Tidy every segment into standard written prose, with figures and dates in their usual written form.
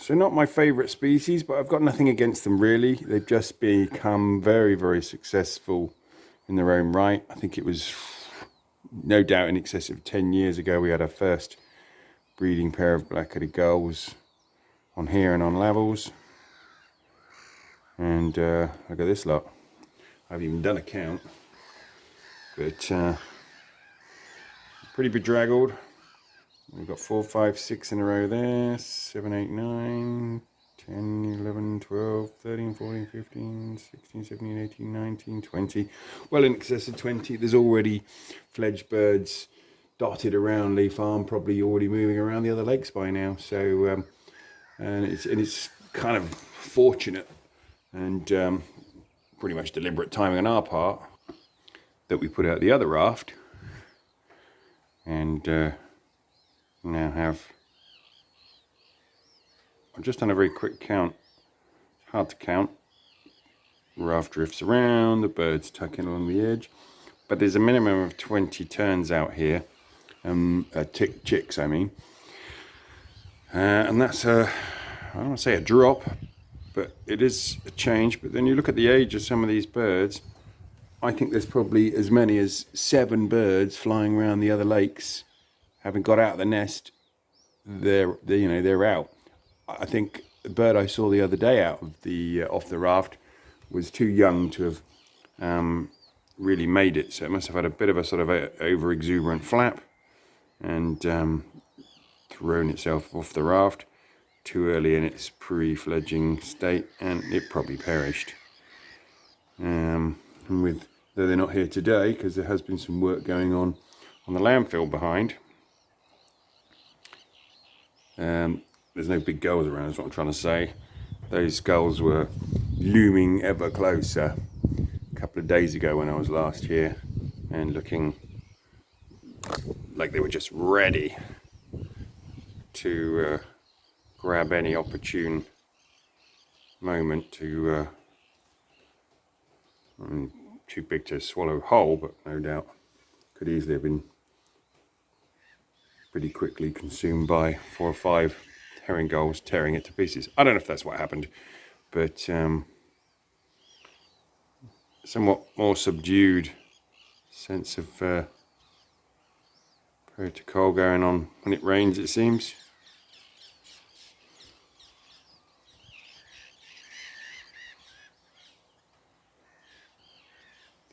So not my favourite species, but I've got nothing against them really. They've just become very, very successful in their own right. I think it was no doubt in excess of 10 years ago we had our first breeding pair of black-headed gulls on here and on levels. And look at this lot. I haven't even done a count, but pretty bedraggled. We've got 4, 5, 6 in a row there, 7, 8, 9, 10, 11, 12, 13, 14, 15, 16, 17, 18, 19, 20. Well in excess of 20. There's already fledged birds dotted around Lee Farm, probably already moving around the other lakes by now. So, and it's kind of fortunate and pretty much deliberate timing on our part that we put out the other raft and now have, I've just done a very quick count. It's hard to count. Raft drifts around, the birds tuck in along the edge, but there's a minimum of 20 terns out here, chicks I mean, and that's I don't want to say a drop, but it is a change. But then you look at the age of some of these birds, I think there's probably as many as 7 birds flying around the other lakes. Having got out of the nest, they're out. I think the bird I saw the other day out of the off the raft was too young to have really made it, so it must have had a bit of a sort of over exuberant flap and thrown itself off the raft too early in its pre-fledging state, and it probably perished. And though they're not here today because there has been some work going on the landfill behind. There's no big gulls around, is what I'm trying to say. Those gulls were looming ever closer a couple of days ago when I was last here, and looking like they were just ready to grab any opportune moment to too big to swallow whole, but no doubt could easily have been pretty quickly consumed by 4 or 5 herring gulls tearing it to pieces. I don't know if that's what happened, but somewhat more subdued sense of protocol going on when it rains, it seems.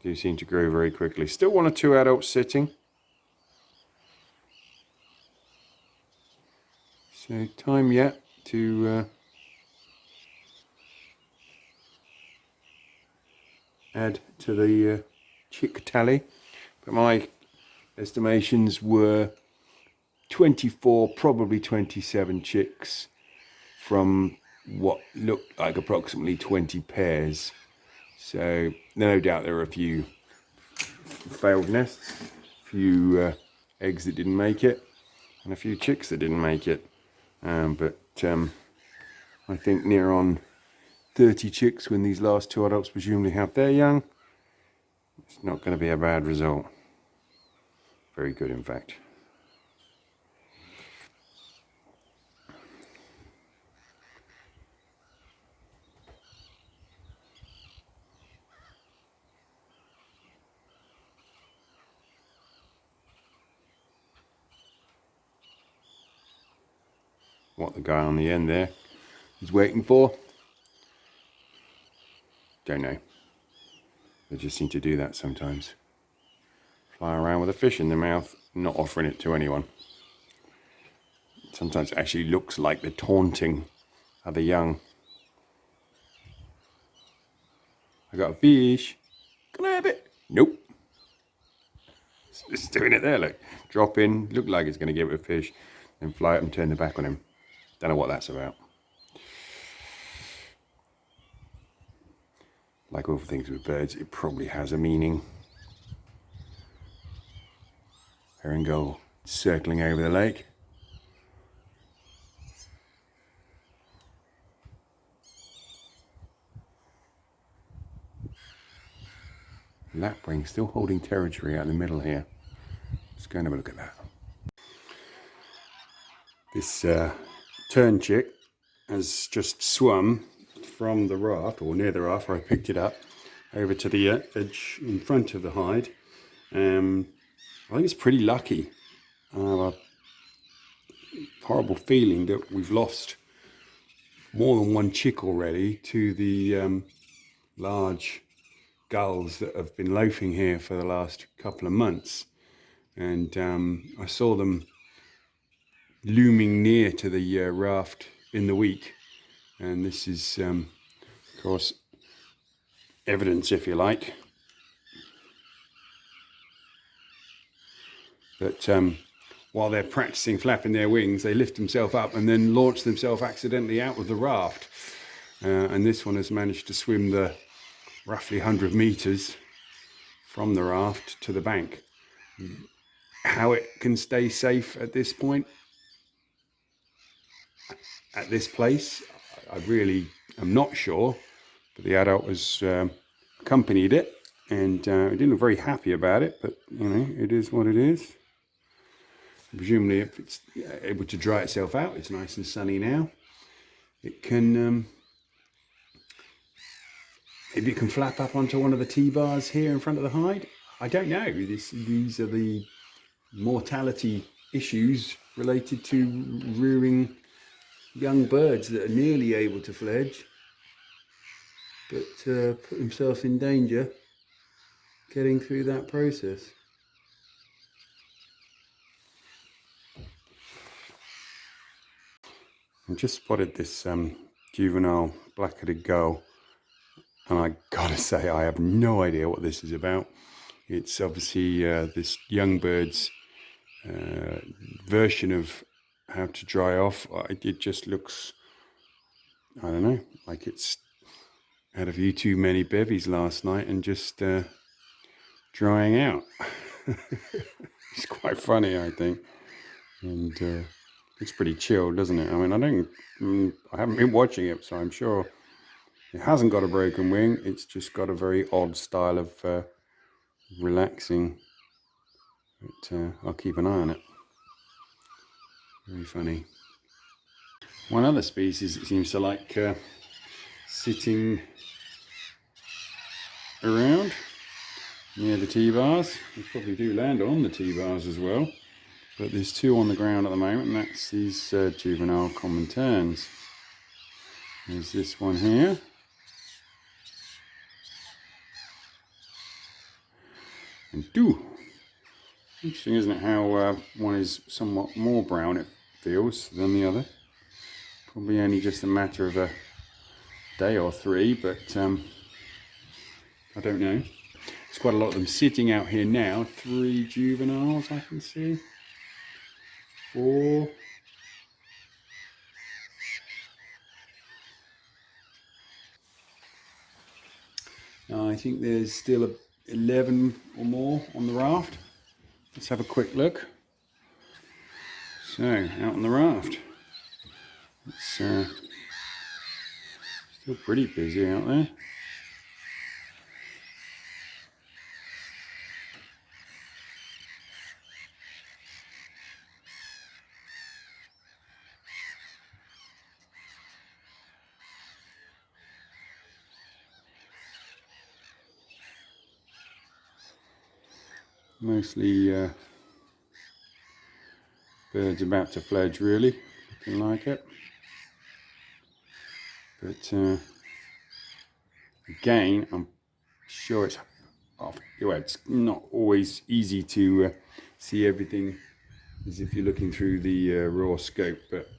They do seem to grow very quickly. Still 1 or 2 adults sitting. So time yet to add to the chick tally, but my estimations were 24, probably 27 chicks from what looked like approximately 20 pairs. So no doubt there were a few failed nests, a few eggs that didn't make it, and a few chicks that didn't make it. But I think near on 30 chicks when these last 2 adults presumably have their young. It's not going to be a bad result. Very good, in fact. What the guy on the end there is waiting for, don't know. They just seem to do that sometimes. Fly around with a fish in their mouth, not offering it to anyone. Sometimes it actually looks like they're taunting other young. I got a fish. Can I have it? Nope. It's doing it there, look. Drop in, look like it's going to give it a fish, then fly up and turn their back on him. Don't know what that's about. Like all things with birds, it probably has a meaning. Herring gull circling over the lake. Lapwing still holding territory out in the middle here. Let's go and have a look at that. This Tern chick has just swum from the raft, or near the raft where I picked it up, over to the edge in front of the hide. I think it's pretty lucky. I have a horrible feeling that we've lost more than one chick already to the large gulls that have been loafing here for the last couple of months. And I saw them looming near to the raft in the week. And this is, of course, evidence, if you like, that while they're practicing flapping their wings, they lift themselves up and then launch themselves accidentally out of the raft. And this one has managed to swim the roughly 100 meters from the raft to the bank. How it can stay safe at this point, at this place, I really am not sure. But the adult has accompanied it, and it didn't look very happy about it, but you know, it is what it is. Presumably, if it's able to dry itself out, it's nice and sunny now. It can, maybe it can flap up onto one of the T-bars here in front of the hide. I don't know. These are the mortality issues related to rearing young birds that are nearly able to fledge, but put themselves in danger getting through that process. I just spotted this juvenile black-headed gull, and I gotta say I have no idea what this is about. It's obviously this young bird's version of how to dry off. It just looks, I don't know, like it's had a few too many bevies last night and just drying out. It's quite funny, I think, and it's pretty chilled, doesn't it? I mean, I haven't been watching it, so I'm sure it hasn't got a broken wing. It's just got a very odd style of relaxing. But I'll keep an eye on it. Very funny. One other species that seems to like sitting around near the T-bars. They probably do land on the T-bars as well. But there's two on the ground at the moment, and that's these juvenile common terns. There's this one here. And two. Interesting, isn't it, how one is somewhat more brown, it feels, than the other. Probably only just a matter of a day or three, but I don't know. There's quite a lot of them sitting out here now. 3 juveniles I can see. 4. I think there's still 11 or more on the raft. Let's have a quick look. So, out on the raft. It's still pretty busy out there. Mostly birds about to fledge, really, looking like it. But again, I'm sure it's not always easy to see everything as if you're looking through the raw scope, but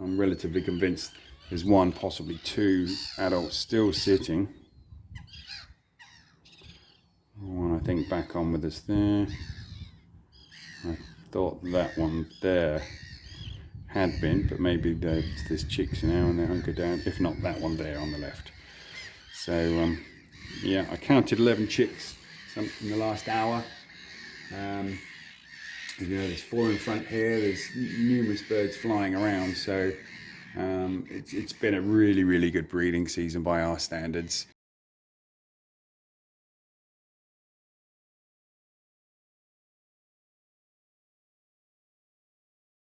I'm relatively convinced there's 1, possibly 2 adults still sitting. One, I think, back on with us there. I thought that one there had been, but maybe there's chicks now and they're hunkered down. If not, that one there on the left. So yeah, I counted 11 chicks in the last hour. You know, there's 4 in front here. There's numerous birds flying around. So it's been a really, really good breeding season by our standards.